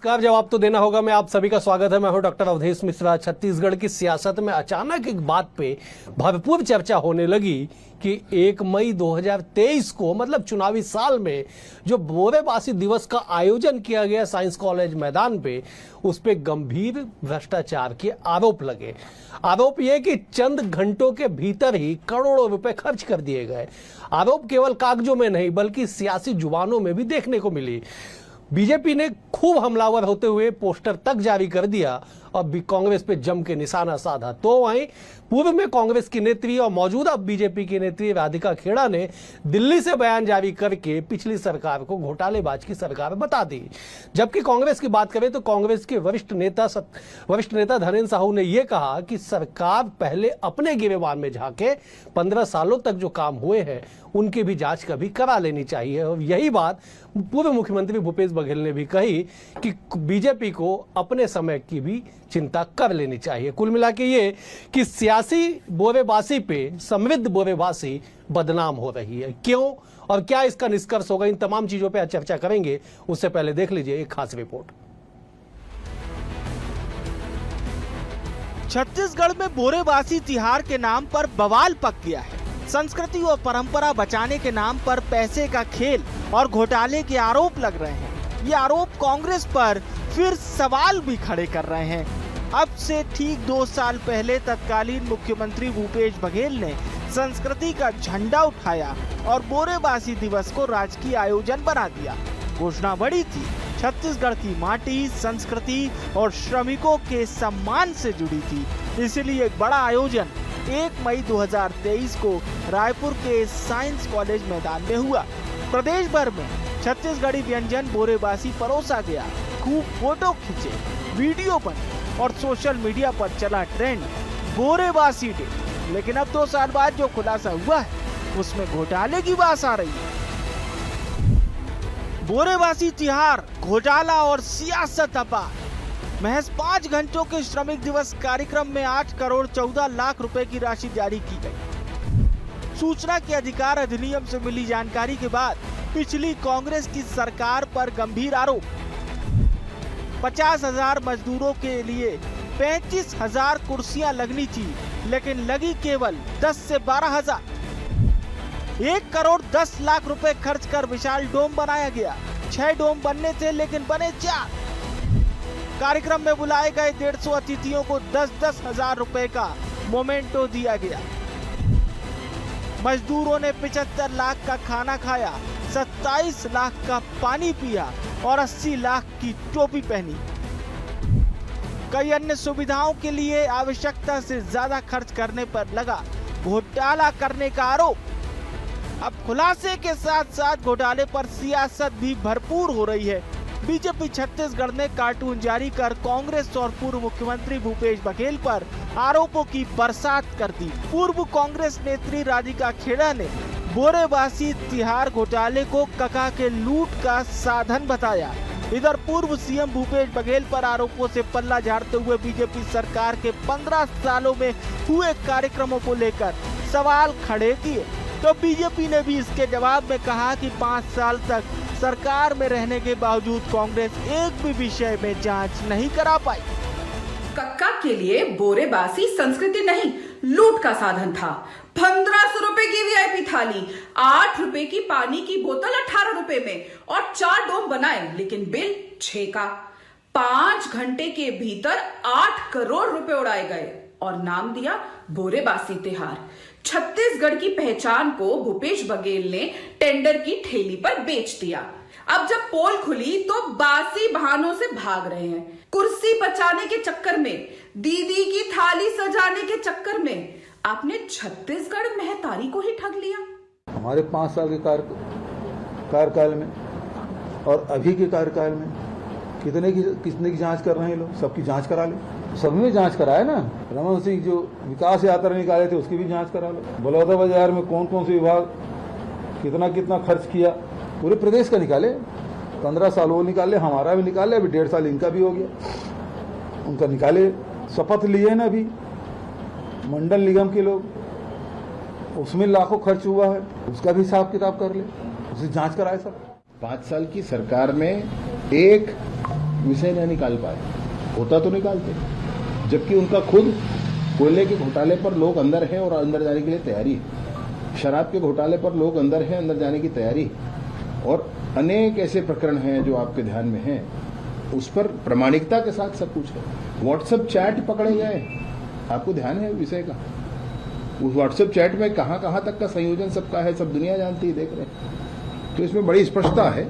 नमस्कार। जवाब तो देना होगा। मैं आप सभी का स्वागत है। मैं हूं डॉक्टर अवधेश मिश्रा। छत्तीसगढ़ की सियासत में अचानक एक बात पे भरपूर चर्चा होने लगी कि 1 मई 2023 को मतलब चुनावी साल में जो बोरेबासी दिवस का आयोजन किया गया साइंस कॉलेज मैदान पे, उस पे गंभीर भ्रष्टाचार के आरोप लगे। आरोप यह कि चंद घंटों के भीतर ही करोड़ों रुपए खर्च कर दिए गए। आरोप केवल कागजों में नहीं बल्कि सियासी जुबानों में भी देखने को मिली। बीजेपी ने खूब हमलावर होते हुए पोस्टर तक जारी कर दिया और कांग्रेस पे जम के निशाना साधा। तो वहीं पूर्व में कांग्रेस की नेत्री और मौजूदा बीजेपी की नेत्री राधिका खेड़ा ने दिल्ली से बयान जारी करके पिछली सरकार को घोटालेबाज की सरकार बता दी। जबकि कांग्रेस की बात करें तो कांग्रेस के वरिष्ठ नेता धनेन्द्र साहू ने यह कहा कि सरकार पहले अपने गिरेबान में झांके, 15 सालों तक जो काम हुए हैं उनकी भी जांच कभी करा लेनी चाहिए। और यही बात पूर्व मुख्यमंत्री भूपेश बघेल ने भी कही कि बीजेपी को अपने समय की भी चिंता कर लेनी चाहिए। कुल मिला के ये कि सियासी बोरेबासी पे समृद्ध बोरेबासी बदनाम हो रही है। क्यों और क्या इसका निष्कर्ष होगा, इन तमाम चीजों पे आज चर्चा करेंगे। उससे पहले देख लीजिए एक खास रिपोर्ट। छत्तीसगढ़ में बोरेबासी तिहार के नाम पर बवाल पक गया है। संस्कृति और परंपरा बचाने के नाम पर पैसे का खेल और घोटाले के आरोप लग रहे हैं। ये आरोप कांग्रेस पर फिर सवाल भी खड़े कर रहे हैं। अब से ठीक 2 साल पहले तत्कालीन मुख्यमंत्री भूपेश बघेल ने संस्कृति का झंडा उठाया और बोरेबासी दिवस को राजकीय आयोजन बना दिया। घोषणा बड़ी थी, छत्तीसगढ़ की माटी, संस्कृति और श्रमिकों के सम्मान से जुड़ी थी। इसलिए एक बड़ा आयोजन 1 मई 2023 को रायपुर के साइंस कॉलेज मैदान में हुआ। प्रदेश भर में छत्तीसगढ़ी व्यंजन बोरेबासी परोसा गया। खूब फोटो खींचे, वीडियो बने और सोशल मीडिया पर चला ट्रेंड बोरेबासी डे। लेकिन अब 2 साल बाद जो खुलासा हुआ है उसमें घोटाले की बात आ रही है। बोरेबासी तिहार, घोटाला और सियासत अपार। महज 5 घंटों के श्रमिक दिवस कार्यक्रम में 8 करोड़ 14 लाख रुपए की राशि जारी की गई। सूचना के अधिकार अधिनियम से मिली जानकारी के बाद पिछली कांग्रेस की सरकार पर गंभीर आरोप। 50,000 मजदूरों के लिए 35,000 कुर्सियां लगनी थी, लेकिन लगी केवल 10 से 12,000। 1 करोड़ 10 लाख रुपए खर्च कर विशाल डोम बनाया गया। 6 डोम बनने थे लेकिन बने 4। कार्यक्रम में बुलाए गए 150 अतिथियों को 10-10 हजार रुपए का मोमेंटो दिया गया। मजदूरों ने 75 लाख का खाना खाया, 27 लाख का पानी पिया और 80 लाख की टोपी पहनी। कई अन्य सुविधाओं के लिए आवश्यकता से ज्यादा खर्च करने पर लगा घोटाला करने का आरोप। अब खुलासे के साथ साथ घोटाले पर सियासत भी भरपूर हो रही है। बीजेपी छत्तीसगढ़ ने कार्टून जारी कर कांग्रेस और पूर्व मुख्यमंत्री भूपेश बघेल पर आरोपों की बरसात कर दी। पूर्व कांग्रेस नेत्री राधिका खेड़ा ने बोरेबासी तिहार घोटाले को कका के लूट का साधन बताया। इधर पूर्व सीएम भूपेश बघेल पर आरोपों से पल्ला झाड़ते हुए बीजेपी सरकार के 15 सालों में हुए कार्यक्रमों को लेकर सवाल खड़े किए, तो बीजेपी ने भी इसके जवाब में कहा कि 5 साल तक सरकार में रहने के बावजूद कांग्रेस एक भी विषय में जांच नहीं करा पाई। कक्का के लिए बोरेबासी संस्कृति नहीं, लूट का साधन था। 1500 रुपए की वीआईपी थाली, 8 रुपए की पानी की बोतल 18 रुपए में और 4 डोम बनाए, लेकिन बिल 6 का। 5 घंटे के भीतर 8 करोड़ रुपए उड़ाए गए और नाम दिया बोरेबासी तिहार। छत्तीसगढ़ की पहचान को भूपेश बघेल ने टेंडर की ठेली पर बेच दिया। अब जब पोल खुली तो बासी बहानों से भाग रहे हैं। कुर्सी बचाने के चक्कर में, दीदी की थाली सजाने के चक्कर में आपने छत्तीसगढ़ महतारी को ही ठग लिया। हमारे 5 साल के कार्यकाल में और अभी के कार्यकाल में कितने की जांच कर रहे हैं लोग? सबकी जांच करा ले। सभी में जांच कराए ना। रमन सिंह जो विकास यात्रा निकाले थे उसकी भी जांच करा लो। बलौदा बाजार में कौन कौन से विभाग कितना खर्च किया, पूरे प्रदेश का निकाले। 15 साल वो निकाले, हमारा भी निकाले, अभी 1.5 साल इनका भी हो गया। उनका निकाले, शपथ लिए ना अभी मंडल निगम के लोग, उसमें लाखों खर्च हुआ है, उसका भी हिसाब किताब कर ले, उसे जांच कराए सब। 5 साल की सरकार में एक विषय न निकाल पाए, होता तो निकालते, जबकि उनका खुद कोयले के घोटाले पर लोग अंदर हैं और अंदर जाने के लिए तैयारी है, शराब के घोटाले पर लोग अंदर हैं, अंदर जाने की तैयारी, और अनेक ऐसे प्रकरण हैं जो आपके ध्यान में हैं, उस पर प्रामाणिकता के साथ सब कुछ है। व्हाट्सएप चैट पकड़े गए, आपको ध्यान है विषय का, उस व्हाट्सएप चैट में कहां कहां तक का संयोजन सबका है, सब दुनिया जानती है, देख रहे हैं। तो इसमें बड़ी स्पष्टता है,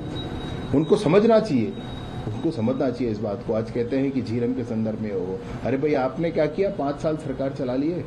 उनको समझना चाहिए, उनको समझना चाहिए इस बात को। आज कहते हैं कि झीरम के संदर्भ में हो, अरे भाई आपने क्या किया, 5 साल सरकार चला लिए।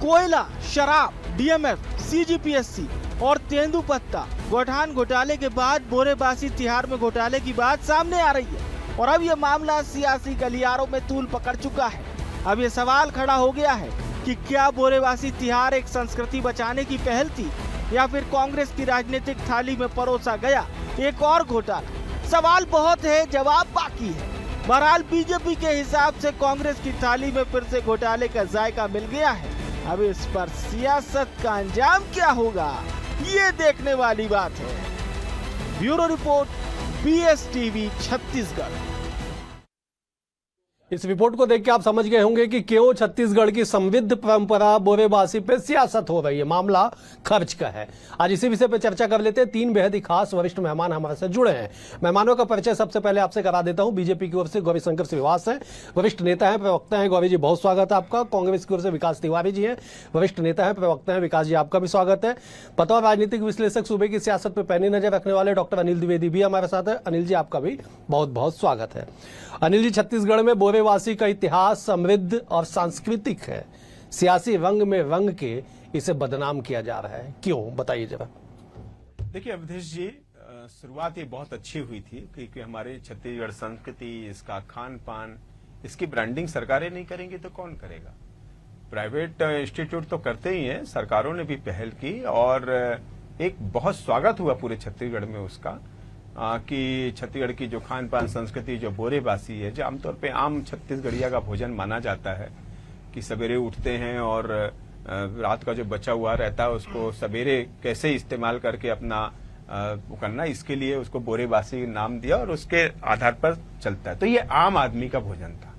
कोयला, शराब, डीएमएफ, सीजीपीएससी और तेंदुपत्ता गौठान घोटाले के बाद बोरेबासी तिहाड़ में घोटाले की बात सामने आ रही है और अब यह मामला सियासी गलियारों में तूल पकड़ चुका है। अब ये सवाल खड़ा हो गया है कि क्या बोरेबासी तिहाड़ एक संस्कृति बचाने की पहल थी या फिर कांग्रेस की राजनीतिक थाली में परोसा गया एक और घोटाला। सवाल बहुत है, जवाब बाकी है। बहरहाल बीजेपी के हिसाब से कांग्रेस की थाली में फिर से घोटाले का जायका मिल गया है। अब इस पर सियासत का अंजाम क्या होगा, ये देखने वाली बात है। Bureau report, BSTV Chhattisgarh. इस रिपोर्ट को देख के आप समझ गए होंगे कि क्यों छत्तीसगढ़ की समृद्ध परंपरा बोरेबासी पे सियासत हो रही है। मामला खर्च का है। आज इसी विषय पर चर्चा कर लेते हैं। 3 बेहद ही खास वरिष्ठ मेहमान हमारे साथ जुड़े हैं। मेहमानों का परिचय सबसे पहले आपसे करा देता हूं। बीजेपी की ओर से गौरीशंकर श्रीवास हैं, वरिष्ठ नेता हैं, प्रवक्ता हैं। गौरी जी बहुत स्वागत है आपका। कांग्रेस की ओर से विकास तिवारी जी हैं, वरिष्ठ नेता हैं, प्रवक्ता हैं। विकास जी आपका भी स्वागत है। बतौर राजनीतिक विश्लेषक सूबे की सियासत पर पैनी नजर रखने वाले डॉक्टर अनिल द्विवेदी भी हमारे साथ है। अनिल जी आपका भी बहुत बहुत स्वागत है। अनिल जी, छत्तीसगढ़ में बोरेबासी का इतिहास समृद्ध और सांस्कृतिक है। सियासी रंग में रंग के इसे बदनाम किया जा रहा है, क्यों, बताइए जरा। देखिए अवधेश जी, शुरुआत ये बहुत अच्छी हुई थी क्योंकि हमारे छत्तीसगढ़ संस्कृति, इसका खान पान, इसकी ब्रांडिंग सरकारें नहीं करेंगी तो कौन करेगा। प्राइवेट इंस्टीट्यूट तो करते ही हैं, सरकारों ने भी पहल की और एक बहुत स्वागत हुआ पूरे छत्तीसगढ़ में उसका कि छत्तीसगढ़ की जो खान पान संस्कृति, जो बोरेबासी है, जो आमतौर पे आम छत्तीसगढ़िया का भोजन माना जाता है कि सवेरे उठते हैं और रात का जो बचा हुआ रहता है उसको सवेरे कैसे इस्तेमाल करके अपना वो करना, इसके लिए उसको बोरेबासी नाम दिया और उसके आधार पर चलता है। तो ये आम आदमी का भोजन था।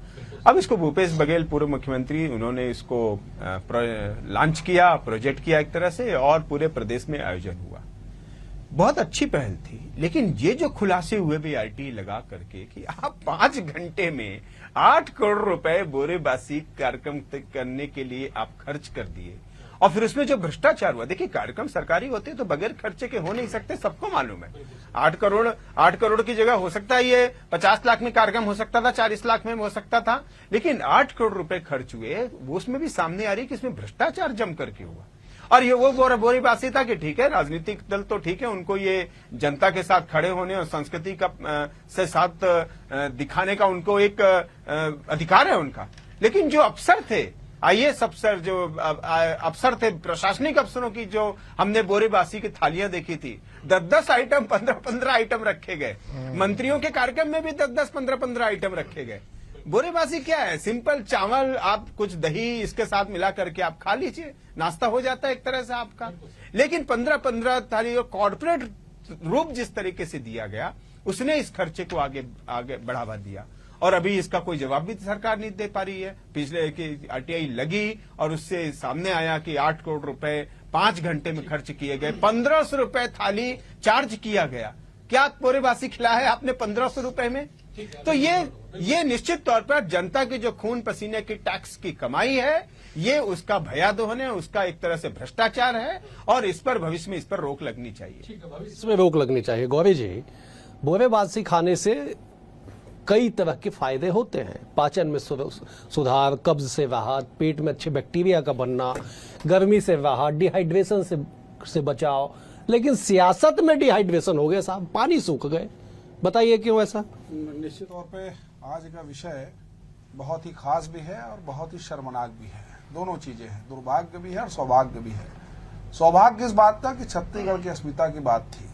अब इसको भूपेश बघेल पूर्व मुख्यमंत्री, उन्होंने इसको लॉन्च किया, प्रोजेक्ट किया एक तरह से, और पूरे प्रदेश में आयोजन हुआ। बहुत अच्छी पहल थी, लेकिन ये जो खुलासे हुए VRT लगा करके कि आप 5 घंटे में 8 करोड़ रुपए बोरेबासी कार्यक्रम करने के लिए आप खर्च कर दिए और फिर उसमें जो भ्रष्टाचार हुआ। देखिए कार्यक्रम सरकारी होते तो बगैर खर्चे के हो नहीं सकते, सबको मालूम है। 8 करोड़ की जगह हो सकता है ये 50 लाख में कार्यक्रम हो सकता था, 40 लाख में हो सकता था, लेकिन 8 करोड़ रुपए खर्च हुए, उसमें भी सामने आ रही है कि इसमें भ्रष्टाचार जम करके हुआ। और ये वो बोरेबासी था कि ठीक है, राजनीतिक दल तो ठीक है, उनको ये जनता के साथ खड़े होने और संस्कृति का से साथ दिखाने का उनको एक अधिकार है उनका, लेकिन जो अफसर थे, IAS अफसर, जो अफसर थे, प्रशासनिक अफसरों की जो हमने बोरेबासी की थालियां देखी थी, 10-10 आइटम, 15-15 आइटम रखे गए। मंत्रियों के कार्यक्रम में भी 10-10, 15-15 आइटम रखे गए। बोरेबासी क्या है? सिंपल चावल, आप कुछ दही इसके साथ मिला करके आप खा लीजिए, नाश्ता हो जाता है एक तरह से आपका। लेकिन 15-15 थाली कॉर्पोरेट रूप जिस तरीके से दिया गया, उसने इस खर्चे को आगे बढ़ावा दिया और अभी इसका कोई जवाब भी सरकार नहीं दे पा रही है। पिछले की RTI लगी और उससे सामने आया कि 8 करोड़ रुपए 5 घंटे में खर्च किए गए, 1500 रुपए थाली चार्ज किया गया। क्या बोरेबासी खिलाया है आपने 1500 रुपए में? तो ये निश्चित तौर पर जनता के जो खून पसीने की टैक्स की कमाई है, ये उसका भया दोहन है, उसका एक तरह से भ्रष्टाचार है और इस पर भविष्य में इस पर रोक लगनी चाहिए। इसमें रोक लगनी चाहिए। गौरी जी, बोरेबासी खाने से कई तरह के फायदे होते हैं। पाचन में सुधार, कब्ज से राहत, पेट में अच्छे बैक्टीरिया का बनना, गर्मी से राहत, डिहाइड्रेशन से बचाव। लेकिन सियासत में डिहाइड्रेशन हो गया साहब, पानी सूख गए, बताइए क्यों ऐसा? निश्चित तौर पे आज का विषय बहुत ही खास भी है और बहुत ही शर्मनाक भी है। दोनों चीजें हैं, दुर्भाग्य भी है और सौभाग्य भी है। सौभाग्य इस बात का कि छत्तीसगढ़ की अस्मिता की बात थी,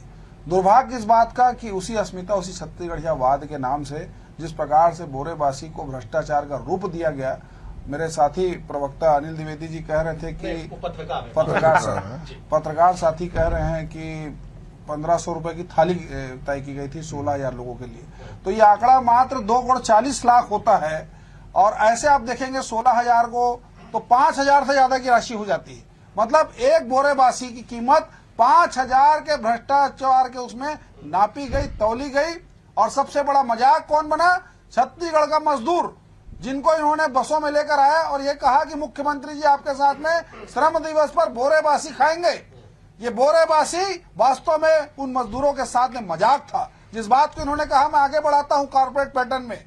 दुर्भाग्य इस बात का कि उसी अस्मिता, उसी छत्तीसगढ़ियावाद के नाम से जिस प्रकार से बोरेबासी को भ्रष्टाचार का रूप दिया गया, मेरे साथी प्रवक्ता अनिल द्विवेदी जी कह रहे थे कि पत्रकार साथी कह रहे हैं कि 1500 रुपए की थाली तय की गई थी 16,000 लोगों के लिए। तो ये आंकड़ा मात्र 2 करोड़ 40 लाख होता है और ऐसे आप देखेंगे 16,000 को तो 5,000 से ज्यादा की राशि हो जाती है। मतलब एक बोरे बासी की कीमत 5,000 के भ्रष्टाचार के उसमें नापी गई, तौली गई। और सबसे बड़ा मजाक कौन बना? छत्तीसगढ़ का मजदूर, जिनको इन्होंने बसों में लेकर आया और ये कहा कि मुख्यमंत्री जी आपके साथ में श्रम दिवस पर बोरेबासी खाएंगे। ये बोरेबासी वास्तव में उन मजदूरों के साथ में मजाक था। जिस बात को इन्होंने कहा मैं आगे बढ़ाता हूं कारपोरेट पैटर्न में,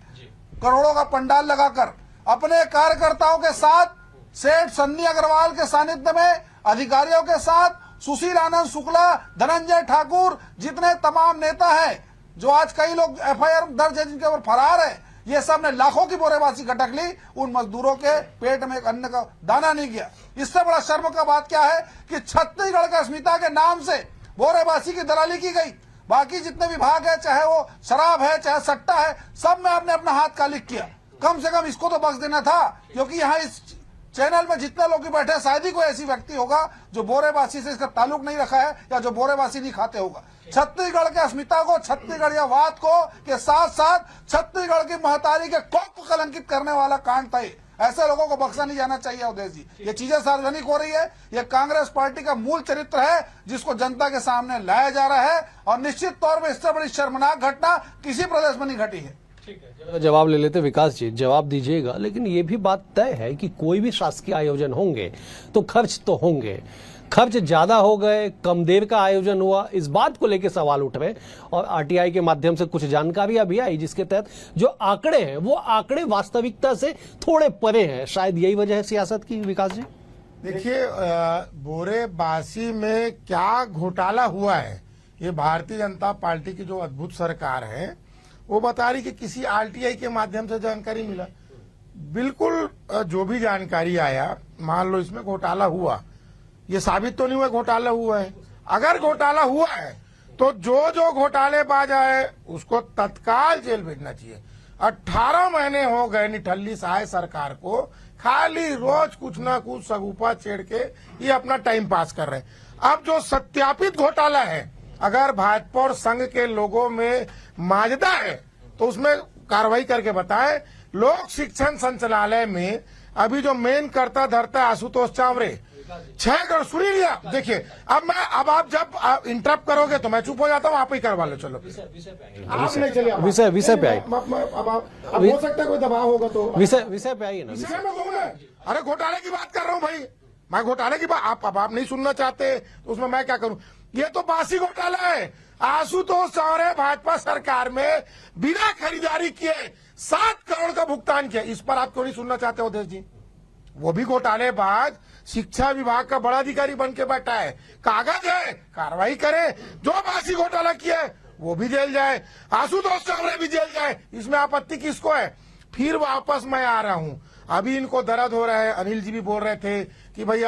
करोड़ों का पंडाल लगाकर अपने कार्यकर्ताओं के साथ, सेठ सन्नी अग्रवाल के सानिध्य में, अधिकारियों के साथ, सुशील आनंद शुक्ला, धनंजय ठाकुर, जितने तमाम नेता हैं जो आज कई लोग एफआईआर दर्ज है जिनके ऊपर फरार है, ये सब ने लाखों की बोरेबासी गटक ली। उन मजदूरों के पेट में एक अन्न का दाना नहीं गया। इससे बड़ा शर्म का बात क्या है कि छत्तीसगढ़ की अस्मिता के नाम से बोरेबासी की दलाली की गई। बाकी जितने विभाग है, चाहे वो शराब है, चाहे सट्टा है, सब में आपने अपना हाथ कालिक किया। कम से कम इसको तो बख्श देना था, क्योंकि यहाँ इस चैनल में जितने लोग बैठे शायद ही कोई ऐसी व्यक्ति होगा जो बोरेबासी से इसका ताल्लुक नहीं रखा है या जो बोरेबासी नहीं खाते होगा। छत्तीसगढ़ के अस्मिता को, छत्तीसगढ़ियावाद को के साथ साथ छत्तीसगढ़ की महतारी के कोख को कलंकित करने वाला कांड था। ऐसे लोगों को बख्शा नहीं जाना चाहिए। अवधेश जी, ये चीजें सार्वजनिक हो रही है। ये कांग्रेस पार्टी का मूल चरित्र है जिसको जनता के सामने लाया जा रहा है और निश्चित तौर पर इससे बड़ी शर्मनाक घटना किसी प्रदेश में नहीं घटी है। जवाब ले लेते विकास जी, जवाब दीजिएगा। लेकिन ये भी बात तय है कि कोई भी शासकीय आयोजन होंगे तो खर्च होंगे। खर्च ज्यादा हो गए, कम देर का आयोजन हुआ, इस बात को लेकर सवाल उठ रहे और आरटीआई के माध्यम से कुछ जानकारियां भी आई जिसके तहत जो आंकड़े हैं वो आंकड़े वास्तविकता से थोड़े परे हैं। शायद यही वजह है सियासत की। विकास जी देखिए, बोरेबासी में क्या घोटाला हुआ है, ये भारतीय जनता पार्टी की जो अद्भुत सरकार है वो बता रही कि किसी आरटीआई के माध्यम से जानकारी मिला। बिल्कुल जो भी जानकारी आया, मान लो इसमें घोटाला हुआ, ये साबित तो नहीं हुआ घोटाला हुआ है। अगर घोटाला हुआ है तो जो घोटालेबाज है उसको तत्काल जेल भेजना चाहिए। 18 महीने हो गए निठल्ली सहाय सरकार को, खाली रोज कुछ ना कुछ सगुफा छेड़ के ये अपना टाइम पास कर रहे हैं। अब जो सत्यापित घोटाला है, अगर भाजपा और संघ के लोगों में माजदा है तो उसमें कार्रवाई करके बताएं। लोक शिक्षण संचालय में अभी जो मेन करता धरता है आशुतोष चावरे, 6 करोड़ सुनी लिया। देखिए, अब आप जब इंटरप्ट करोगे तो मैं चुप हो जाता हूँ, आप ही करवा लो। चलो आप नहीं चलिए, विषय पे आई। अब हो सकता है कोई दबाव होगा तो विषय पे आइए ना। विषय में कहूँ ना, अरे घोटाले की बात कर रहा हूँ भाई, मैं घोटाले की बात। अब आप नहीं सुनना चाहते तो उसमें मैं क्या करूं? ये तो बासी घोटाला है। आशुतोष चावरे भाजपा सरकार में बिना खरीदारी किए 7 करोड़ का भुगतान किया। इस पर आप क्यों नहीं सुनना चाहते अवधेश जी? वो भी घोटालेबाज शिक्षा विभाग का बड़ा अधिकारी बन के बैठा है। कागज है, कार्रवाई करे। जो बासी घोटाला किया है वो भी जेल जाए, आशुतोष चावरे भी जेल जाए। इसमें आपत्ति किसको है? फिर वापस मैं आ रहा हूं, अभी इनको दर्द हो रहा है। अनिल जी भी बोल रहे थे कि भाई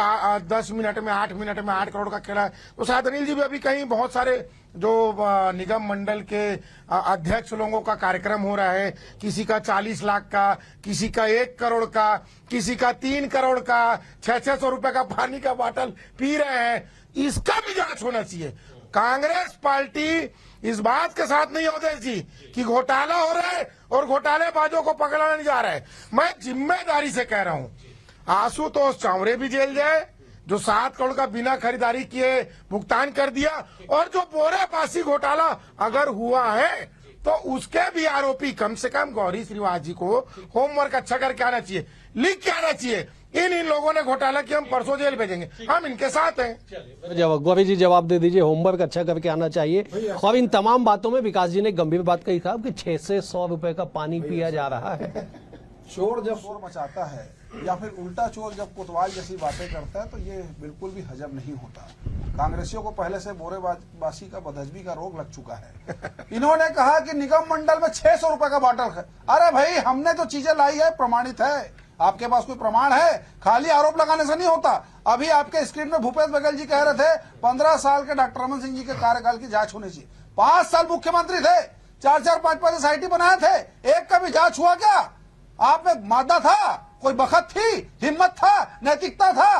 10 मिनट में 8 मिनट में 8 करोड़ का खेला है, तो शायद अनिल जी भी अभी कहीं बहुत सारे जो निगम मंडल के अध्यक्ष लोगों का कार्यक्रम हो रहा है, किसी का 40 लाख का, किसी का 1 करोड़ का, किसी का 3 करोड़ का, 600 रुपए का पानी का बोतल पी रहे हैं, इसका भी जांच होना चाहिए। कांग्रेस पार्टी इस बात के साथ नहीं होते जी कि घोटाला हो रहा है और घोटालेबाजों को पकड़ा नहीं जा रहा है। मैं जिम्मेदारी से कह रहा हूं, आशुतोष चावरे भी जेल जाए जो 7 करोड़ का बिना खरीदारी किए भुगतान कर दिया, और जो बोरेबासी घोटाला अगर हुआ है तो उसके भी आरोपी कम से कम गौरी श्रीवास जी को होमवर्क अच्छा करके आना चाहिए, लिख के आना चाहिए। इन लोगों ने घोटाला किया, हम परसों जेल भेजेंगे, हम इनके साथ हैं। गौरी जी जवाब दे दीजिए, होमवर्क अच्छा करके आना चाहिए। और इन तमाम बातों में विकास जी ने गंभीर बात कही था कि 6 से 100 रुपए का पानी पिया जा रहा है। चोर जब शोर मचाता है या फिर उल्टा चोर जब कोतवाल जैसी बातें करता है तो ये बिल्कुल भी हजम नहीं होता। कांग्रेसियों को पहले से बोरेबासी का बदहजमी का रोग लग चुका है। इन्होंने कहा कि निगम मंडल में 600 रुपए का बॉटल है। अरे भाई, हमने तो चीजें लाई है, प्रमाणित है। आपके पास कोई प्रमाण है? खाली आरोप लगाने से नहीं होता। अभी आपके स्क्रीन में भूपेश बघेल जी कह रहे थे 15 साल के डॉक्टर रमन सिंह जी के कार्यकाल की जांच होनी चाहिए। 5 साल मुख्यमंत्री थे, 4-4, 5-5 SIT बनाए थे, एक का भी जांच हुआ क्या? आप में मादा था, कोई बखत थी, हिम्मत था, नैतिकता था,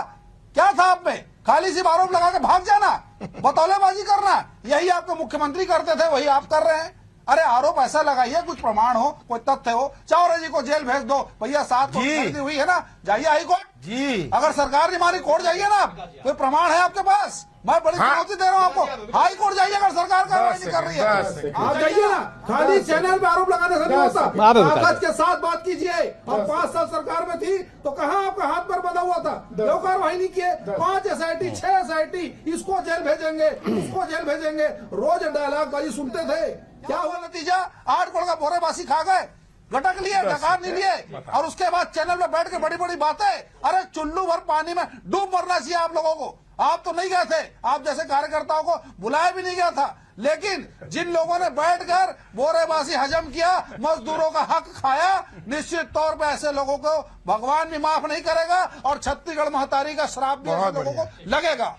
क्या था आप में? खाली सिर्फ आरोप लगा के भाग जाना, बतौलेबाजी करना, यही आपके मुख्यमंत्री करते थे, वही आप कर रहे हैं। अरे आरोप ऐसा लगाइए, कुछ प्रमाण हो, कोई तथ्य हो, चावरे जी को जेल भेज दो। भैया 7 को खरीदी हुई है ना, जाइए हाई कोर्ट जी। अगर सरकार नहीं मानी कोर्ट जाइए ना, आप कोई प्रमाण है आपके पास? मैं बड़ी चुनौती दे रहा हूँ आपको, हाई कोर्ट जाइए अगर सरकार कार्रवाई नहीं कर रही है। आप जाइए ना, खाली चैनल पे आरोप लगाने से नहीं होता, कागज के साथ बात कीजिए। अब 5 साल सरकार में थी तो कहाँ आपका हाथ पर बंधा हुआ था, क्यों कार्रवाई नहीं किए? 5 SIT 6 SIT, इसको जेल भेजेंगे, उसको जेल भेजेंगे, रोज डायलॉग बाजी सुनते थे। क्या हुआ नतीजा? 8 करोड़ का बोरे बासी खा गए, गटक लिए, डकार नहीं लिए, और उसके बाद चैनल में बैठ के बड़ी बड़ी बातें। अरे चुल्लू भर पानी में डूब मरना चाहिए आप लोगों को। आप तो नहीं गए थे, आप जैसे कार्यकर्ताओं को बुलाया भी नहीं गया था, लेकिन जिन लोगों ने बैठकर बोरेबासी हजम किया, मजदूरों का हक खाया, निश्चित तौर पे ऐसे लोगों को भगवान भी माफ नहीं करेगा और छत्तीसगढ़ महतारी का श्राप भी ऐसे लोगों को लगेगा।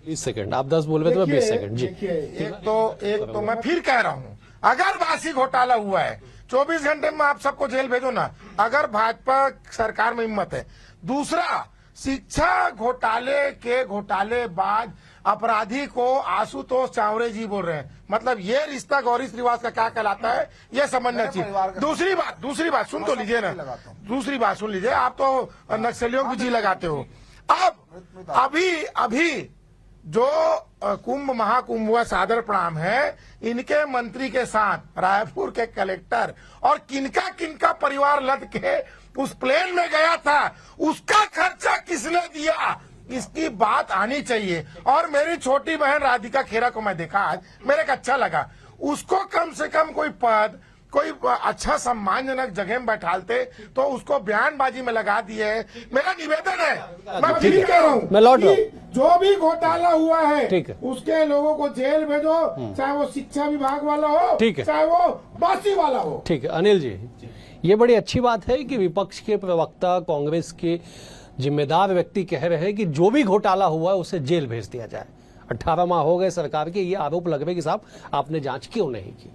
20 सेकंड आप 10 बोल रहे थे, मैं 20 सेकंड जी। एक तो मैं फिर कह रहा हूँ, अगर बासी घोटाला हुआ है 24 घंटे में आप सबको जेल भेजो ना, अगर भाजपा सरकार में हिम्मत है। दूसरा, शिक्षा घोटाले बाद अपराधी को आशुतोष चावरे जी बोल रहे हैं, मतलब ये रिश्ता गौरी श्रीवास का क्या कहलाता है, ये समझना चाहिए। दूसरी बात सुन तो लीजिए ना, दूसरी बात सुन लीजिए। आप तो नक्सलियों की जी लगाते हो। अब अभी जो महाकुंभ हुआ, सादर प्रणाम है, इनके मंत्री के साथ रायपुर के कलेक्टर और किनका परिवार लद के उस प्लेन में गया था, उसका खर्चा किसने दिया, इसकी बात आनी चाहिए। और मेरी छोटी बहन राधिका खेरा को मैं देखा आज, मेरे को अच्छा लगा, उसको कम से कम कोई पद, कोई अच्छा सम्मानजनक जगह में बैठालते, तो उसको बयानबाजी में लगा दिए। मेरा निवेदन है, मैं फिर कह रहा हूँ, मैं लौट रहा हूँ, जो भी घोटाला हुआ है, ठीक है, उसके लोगों को जेल भेजो, चाहे वो शिक्षा विभाग वाला हो, ठीक है, चाहे वो बासी वाला हो। ठीक है अनिल जी, ये बड़ी अच्छी बात है कि विपक्ष के प्रवक्ता, कांग्रेस के जिम्मेदार व्यक्ति कह रहे हैं कि जो भी घोटाला हुआ है उसे जेल भेज दिया जाए। 18 माह हो गए सरकार के, ये आरोप लग रहे कि साहब आपने जांच क्यों नहीं की?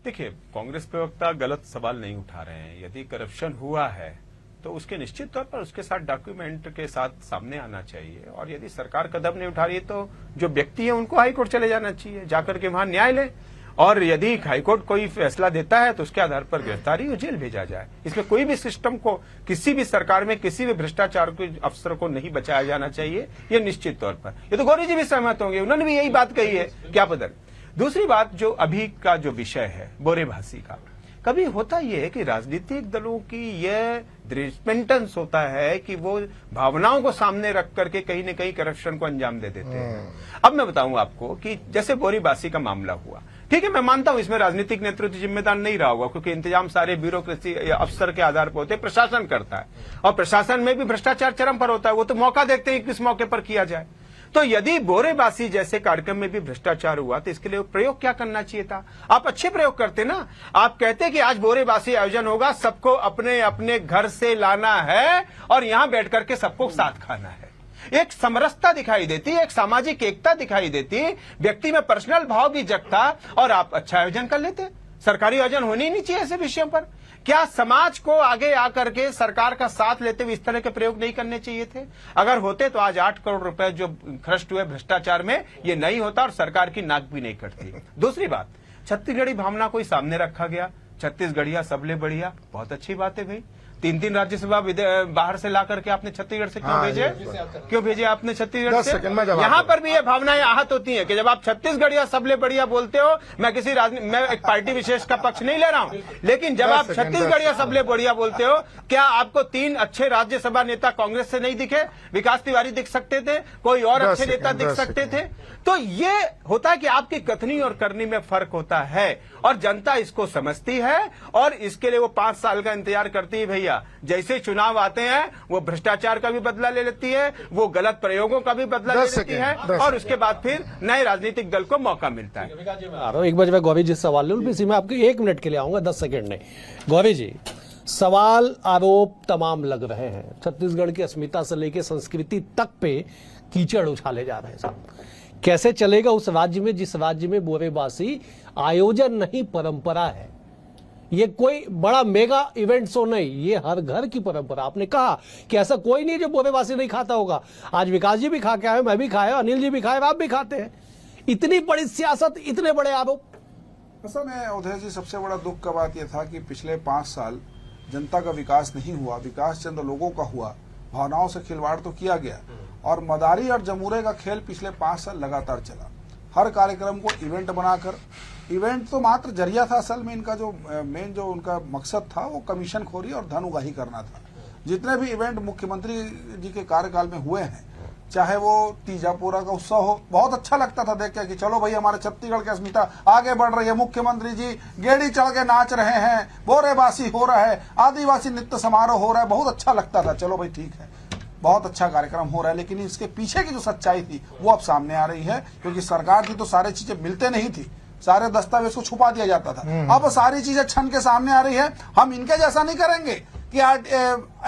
देखिए, कांग्रेस प्रवक्ता गलत सवाल नहीं उठा रहे हैं। यदि करप्शन हुआ है तो उसके निश्चित तौर पर उसके साथ डॉक्यूमेंट के साथ सामने आना चाहिए, और यदि सरकार कदम नहीं उठा रही है तो जो व्यक्ति है उनको हाईकोर्ट चले जाना चाहिए, जाकर के वहां न्याय ले, और यदि हाईकोर्ट कोई फैसला देता है तो उसके आधार पर गिरफ्तारी और जेल भेजा जाए। इसमें कोई भी सिस्टम को, किसी भी सरकार में किसी भी भ्रष्टाचार के अफसर को नहीं बचाया जाना चाहिए, ये निश्चित तौर पर। ये तो गौरी जी भी सहमत होंगे, उन्होंने भी यही बात कही है, क्या बदल। दूसरी बात, जो अभी का जो विषय है बोरेबासी का, कभी होता यह है कि राजनीतिक दलों की यह दृष्टिपेंटेंस होता है कि वो भावनाओं को सामने रख करके कहीं न कहीं करप्शन को अंजाम दे देते हैं। अब मैं बताऊं आपको कि जैसे बोरेबासी का मामला हुआ, ठीक है, मैं मानता हूं इसमें राजनीतिक नेतृत्व जिम्मेदार नहीं रहा होगा, क्योंकि इंतजाम सारे ब्यूरोक्रेसी या अफसर के आधार पर होते हैं, प्रशासन करता है, और प्रशासन में भी भ्रष्टाचार चरम पर होता है, वो तो मौका देखते हैं किस मौके पर किया जाए। तो यदि बोरेबासी जैसे कार्यक्रम में भी भ्रष्टाचार हुआ तो इसके लिए प्रयोग क्या करना चाहिए था? आप अच्छे प्रयोग करते ना, आप कहते कि आज बोरेबासी आयोजन होगा, सबको अपने अपने घर से लाना है और यहां बैठ करके सबको साथ खाना है। एक समरसता दिखाई देती, एक सामाजिक एकता दिखाई देती, व्यक्ति में पर्सनल भाव भी जगता, और आप अच्छा आयोजन कर लेते। सरकारी आयोजन होने ही नहीं चाहिए ऐसे विषयों पर। क्या समाज को आगे आकर के सरकार का साथ लेते हुए इस तरह के प्रयोग नहीं करने चाहिए थे? अगर होते तो आज 8 करोड़ रुपए जो खर्च हुए भ्रष्टाचार में, ये नहीं होता और सरकार की नाक भी नहीं कटती। दूसरी बात, छत्तीसगढ़ी भावना को सामने रखा गया, छत्तीसगढ़िया सबले बढ़िया, बहुत अच्छी बात है भाई। 3 राज्यसभा बाहर से ला करके आपने छत्तीसगढ़ से क्यों भेजे? क्यों भेजे आपने छत्तीसगढ़ से? यहाँ पर भी ये भावनाएं आहत होती हैं कि जब आप छत्तीसगढ़िया सबले बढ़िया बोलते हो, मैं एक पार्टी विशेष का पक्ष नहीं ले रहा हूँ, लेकिन जब आप छत्तीसगढ़िया सबले बढ़िया बोलते हो, क्या आपको 3 अच्छे राज्यसभा नेता कांग्रेस से नहीं दिखे? विकास तिवारी दिख सकते थे, कोई और अच्छे नेता दिख सकते थे। तो ये होता है कि आपकी कथनी और करनी में फर्क होता है, और जनता इसको समझती है, और इसके लिए वो 5 साल का इंतजार करती है। भैया जैसे चुनाव आते हैं वो भ्रष्टाचार का भी बदला ले लेती है, वो गलत प्रयोगों का भी बदला ले लेती है, और उसके बाद फिर नए राजनीतिक दल को मौका मिलता है। एक बार मैं गौरी जी सवाल लूं, इसी में आपको 1 मिनट के लिए आऊंगा, 10 सेकंड नहीं। गौरी जी, सवाल आरोप तमाम लग रहे हैं, छत्तीसगढ़ की अस्मिता से लेकर संस्कृति तक पे कीचड़ उछाले जा रहे हैं साहब। कैसे चलेगा उस राज्य में जिस राज्य में बोरेबासी आयोजन नहीं परंपरा है? ये कोई बड़ा मेगा इवेंट शो नहीं, ये हर घर की परंपरा। आपने कहा कि ऐसा कोई नहीं जो बोरेबासी नहीं खाता होगा। आज विकास जी भी खा के आए, मैं भी खाया, अनिल जी भी खाए, आप भी खाते हैं। इतनी बड़ी सियासत, इतने बड़े आरोप। असल में अवधेश जी, सबसे बड़ा दुख का बात यह था कि पिछले 5 साल जनता का विकास नहीं हुआ, विकास चंद लोगों का हुआ, भावनाओं से खिलवाड़ तो किया गया और मदारी और जमूरे का खेल पिछले 5 साल लगातार चला। हर कार्यक्रम को इवेंट बनाकर, इवेंट तो मात्र जरिया था, असल में इनका जो मेन जो उनका मकसद था वो कमीशन खोरी और धन उगाही करना था। जितने भी इवेंट मुख्यमंत्री जी के कार्यकाल में हुए हैं, चाहे वो तीजापुरा का उत्सव हो, बहुत अच्छा लगता था देख के कि चलो भाई हमारे छत्तीसगढ़ की अस्मिता आगे बढ़ रही है, मुख्यमंत्री जी गेड़ी चढ़ के नाच रहे हैं, बोरेबासी हो रहा है, आदिवासी नृत्य समारोह हो रहा है, बहुत अच्छा लगता था। चलो भाई ठीक है, बहुत अच्छा कार्यक्रम हो रहा है, लेकिन इसके पीछे की जो सच्चाई थी वो अब सामने आ रही है, क्योंकि सरकार की तो सारी चीजें मिलते नहीं थी, सारे दस्तावेज को छुपा दिया जाता था। अब सारी चीजें छन के सामने आ रही है। हम इनके जैसा नहीं करेंगे कि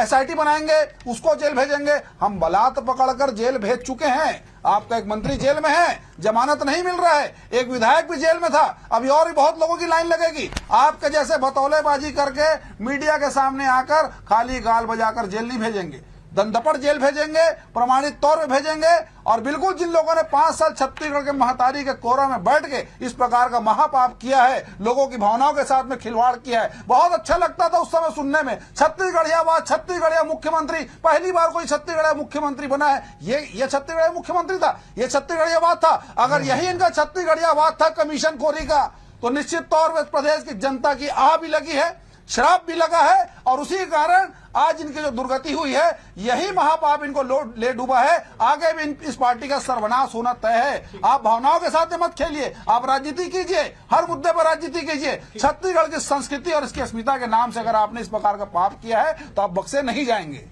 SIT बनाएंगे, उसको जेल भेजेंगे। हम बलात् पकड़कर जेल भेज चुके हैं। आपका एक मंत्री जेल में है, जमानत नहीं मिल रहा है, एक विधायक भी जेल में था, अभी और भी बहुत लोगों की लाइन लगेगी। आपके जैसे बतौलेबाजी करके मीडिया के सामने आकर खाली गाल बजाकर जेल नहीं भेजेंगे, दंडपट जेल भेजेंगे, प्रमाणित तौर पे भेजेंगे। और बिल्कुल जिन लोगों ने 5 साल छत्तीसगढ़ के महतारी के कोरा में बैठ के इस प्रकार का महापाप किया है, लोगों की भावनाओं के साथ में खिलवाड़ किया है, बहुत अच्छा लगता था उस समय सुनने में, छत्तीसगढ़ियावाद, छत्तीसगढ़िया मुख्यमंत्री, पहली बार कोई छत्तीसगढ़िया मुख्यमंत्री बना है, ये छत्तीसगढ़िया मुख्यमंत्री था, ये छत्तीसगढ़ियावाद था। अगर यही इनका छत्तीसगढ़ियावाद था कमीशन खोरी का, तो निश्चित तौर पर प्रदेश की जनता की आह भी लगी है, श्राप भी लगा है, और उसी के कारण आज इनकी जो दुर्गति हुई है, यही महापाप इनको ले डूबा है। आगे भी इस पार्टी का सर्वनाश होना तय है। आप भावनाओं के साथ मत खेलिए, आप राजनीति कीजिए, हर मुद्दे पर राजनीति कीजिए। छत्तीसगढ़ की संस्कृति और इसकी अस्मिता के नाम से अगर आपने इस प्रकार का पाप किया है तो आप बख्शे नहीं जाएंगे।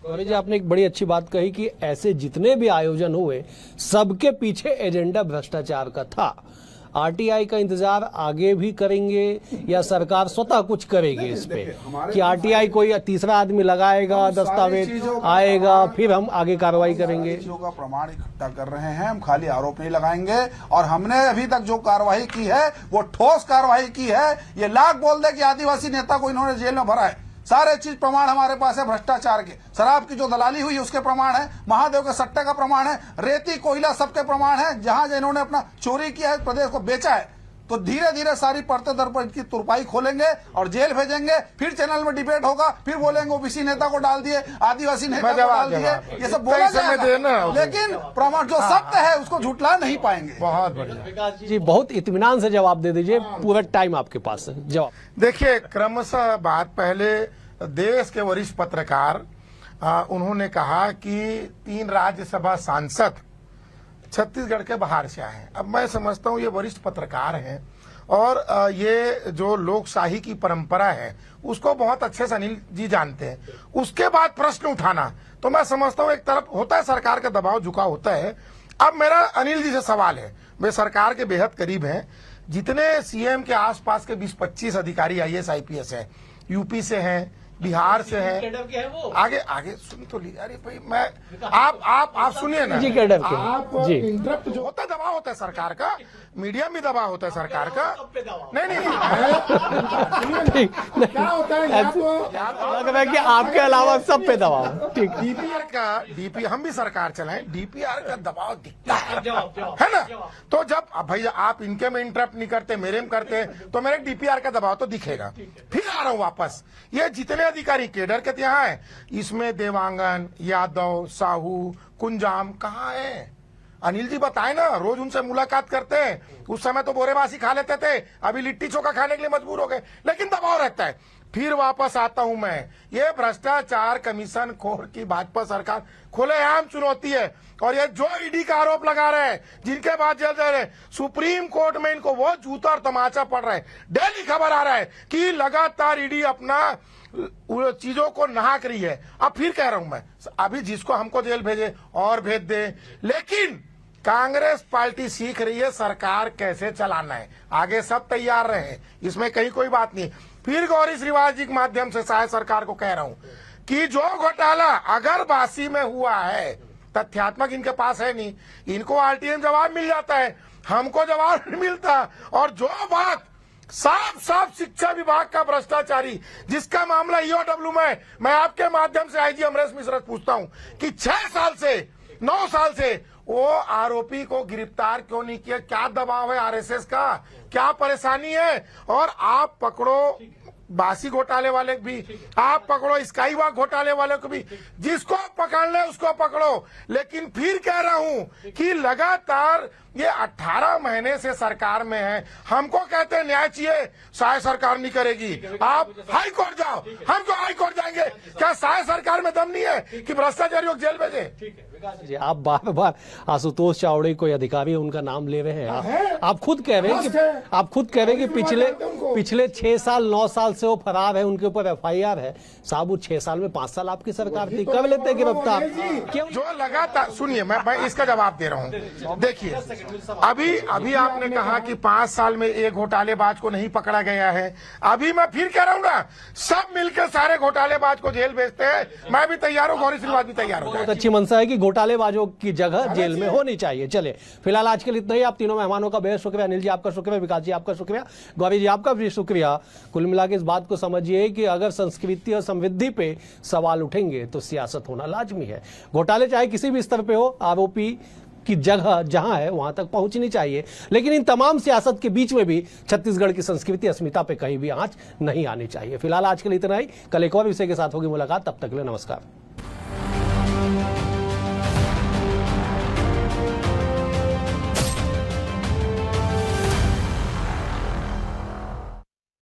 गौरी जी, आपने एक बड़ी अच्छी बात कही कि ऐसे जितने भी आयोजन हुए, सबके पीछे एजेंडा भ्रष्टाचार का था। RTI का इंतजार आगे भी करेंगे या सरकार स्वतः कुछ करेगी इस पे कि RTI कोई तीसरा आदमी लगाएगा, दस्तावेज आएगा, फिर हम आगे कार्रवाई करेंगे? चीजों का प्रमाण इकट्ठा कर रहे हैं, हम खाली आरोप नहीं लगाएंगे। और हमने अभी तक जो कार्रवाई की है वो ठोस कार्रवाई की है। ये लाख बोल दे कि आदिवासी नेता को इन्होंने जेल में भरा है, सारे चीज प्रमाण हमारे पास है। भ्रष्टाचार के, शराब की जो दलाली हुई उसके प्रमाण है, महादेव के सट्टे का प्रमाण है, रेती कोयला सबके प्रमाण है। जहां इन्होंने अपना चोरी किया है, प्रदेश को बेचा है, तो धीरे धीरे सारी परतें दर पर इनकी तुरपाई खोलेंगे और जेल भेजेंगे। फिर चैनल में डिबेट होगा, फिर बोलेंगे ओबीसी नेता को डाल दिए, आदिवासी नेता को डाल दिए, ये सब बोला जाएगा, लेकिन प्रमाण जो सत्य है उसको झुठला नहीं पाएंगे। बहुत बढ़िया विकास जी, बहुत इत्मीनान से जवाब दे दीजिए, पूरा टाइम आपके पास है। जवाब देखिए, क्रमशः बात पहले देश के वरिष्ठ पत्रकार उन्होंने कहा कि 3 राज्यसभा सांसद छत्तीसगढ़ के बाहर से आए हैं। अब मैं समझता हूं ये वरिष्ठ पत्रकार हैं और ये जो लोकशाही की परंपरा है उसको बहुत अच्छे से अनिल जी जानते हैं। उसके बाद प्रश्न उठाना, तो मैं समझता हूं एक तरफ होता है सरकार का दबाव झुकाव होता है। अब मेरा अनिल जी से सवाल है, वे सरकार के बेहद करीब हैं, जितने सीएम के आसपास के 20-25 अधिकारी IAS IPS हैं, यूपी से हैं, बिहार से है, आगे आगे सुन तो लीजिए। अरे भाई मैं आप सुनिए ना जी, कैडर के आप जी। इंटरप्ट जो होता है, दबाव होता है सरकार का, मीडिया में दबाव होता है सरकार का। नहीं सुनिए ना, क्या होता है लग रहा है कि आपके अलावा सब पे दबाव। ठीक, DPR हम भी सरकार चलाएं, DPR का दबाव दिखता है ना। तो जब भैया आप इनके में इंटरप्ट नहीं करते, मेरे में करते, तो मेरे DPR का दबाव तो दिखेगा। फिर आ रहा हूं वापस, ये जितने अधिकारी केडर के यहाँ है, इसमें देवांगन, यादव, साहू, कुंजाम कहाँ है? अनिल जी बताए ना, रोज उनसे मुलाकात करते हैं। उस समय तो बोरेबासी खा लेते थे, अभी लिट्टी चोखा खाने के लिए मजबूर हो गए, लेकिन दबाव रहता है। फिर वापस आता हूं मैं, ये भ्रष्टाचार कमीशन खोर की भाजपा सरकार खुलेआम चुनौती है। और ये जो ईडी का आरोप लगा रहे हैं, जिनके बाद जेल जा रहे हैं, सुप्रीम कोर्ट में इनको वो जूता और तमाचा पड़ रहा है। डेली खबर आ रहा है कि लगातार ईडी अपना चीजों को नहाक रही है। अब फिर कह रहा हूं मैं, अभी जिसको हमको जेल भेजे और भेज दे, लेकिन कांग्रेस पार्टी सीख रही है सरकार कैसे चलाना है। आगे सब तैयार रहे, इसमें कहीं कोई बात नहीं। फिर गौरी श्रीवास जी के माध्यम से शायद सरकार को कह रहा हूं कि जो घोटाला अगर बासी में हुआ है, तथ्यात्मक इनके पास है नहीं, इनको RTI जवाब मिल जाता है, हमको जवाब नहीं मिलता। और जो बात साफ साफ शिक्षा विभाग का भ्रष्टाचारी, जिसका मामला ईओडब्ल्यू में मैं आपके माध्यम से आईजी अमरेश मिश्रा से पूछता हूं कि 6 साल से 9 साल से वो आरोपी को गिरफ्तार क्यों नहीं किया? क्या दबाव है आरएसएस का? क्या परेशानी है? और आप पकड़ो बासी घोटाले वाले भी, आप पकड़ो स्काई वॉक घोटाले वाले को भी, जिसको पकड़ ले उसको पकड़ो। लेकिन फिर कह रहा हूं कि लगातार ये 18 महीने से सरकार में है, हमको कहते हैं न्याय चाहिए, शायद सरकार नहीं करेगी। आप हाई कोर्ट जाओ, हम तो हाई कोर्ट जाएंगे। क्या शायद सरकार में दम नहीं है कि भ्रष्टाचारियों को जेल भेजे? जी, आप बार बार आशुतोष चावड़े कोई अधिकारी उनका नाम ले रहे हैं। आप खुद कह रहे हैं कि पिछले 6 साल 9 साल से वो फरार है, उनके ऊपर एफआईआर है। साहब वो 6 साल में 5 साल आपकी सरकार थी, कब लेते हैं गिरफ्तार? क्यों? जो लगातार सुनिए, मैं इसका जवाब दे रहा हूं। देखिए, अभी आपने कहा कि 5 साल में एक घोटालेबाज को नहीं पकड़ा गया है। अभी मैं फिर कह रहा हूं ना, सब मिलकर सारे घोटालेबाज को जेल भेजते हैं। मैं भी तैयार हूं, गौरी श्रीवास भी तैयार हो। बहुत अच्छी मंशा है कि घोटालेबाजों की जगह जेल में होनी चाहिए। चले फिलहाल आज के लिए इतना ही। आप तीनों मेहमानों का बेहद शुक्रिया। अनिल जी आपका शुक्रिया, विकास जी आपका शुक्रिया, गौरी जी आपका भी शुक्रिया। कुल मिला के इस बात को समझिए कि अगर संस्कृति और समृद्धि पे सवाल उठेंगे तो सियासत होना लाजमी है। घोटाले चाहे किसी भी स्तर पे हो, आरोपी की जगह जहां है वहां तक पहुंचनी चाहिए, लेकिन इन तमाम सियासत के बीच में भी छत्तीसगढ़ की संस्कृति अस्मिता पे कहीं भी आंच नहीं आनी चाहिए। फिलहाल आज के लिए इतना ही। कल एक और विषय के साथ होगी मुलाकात, तब तक के लिए नमस्कार।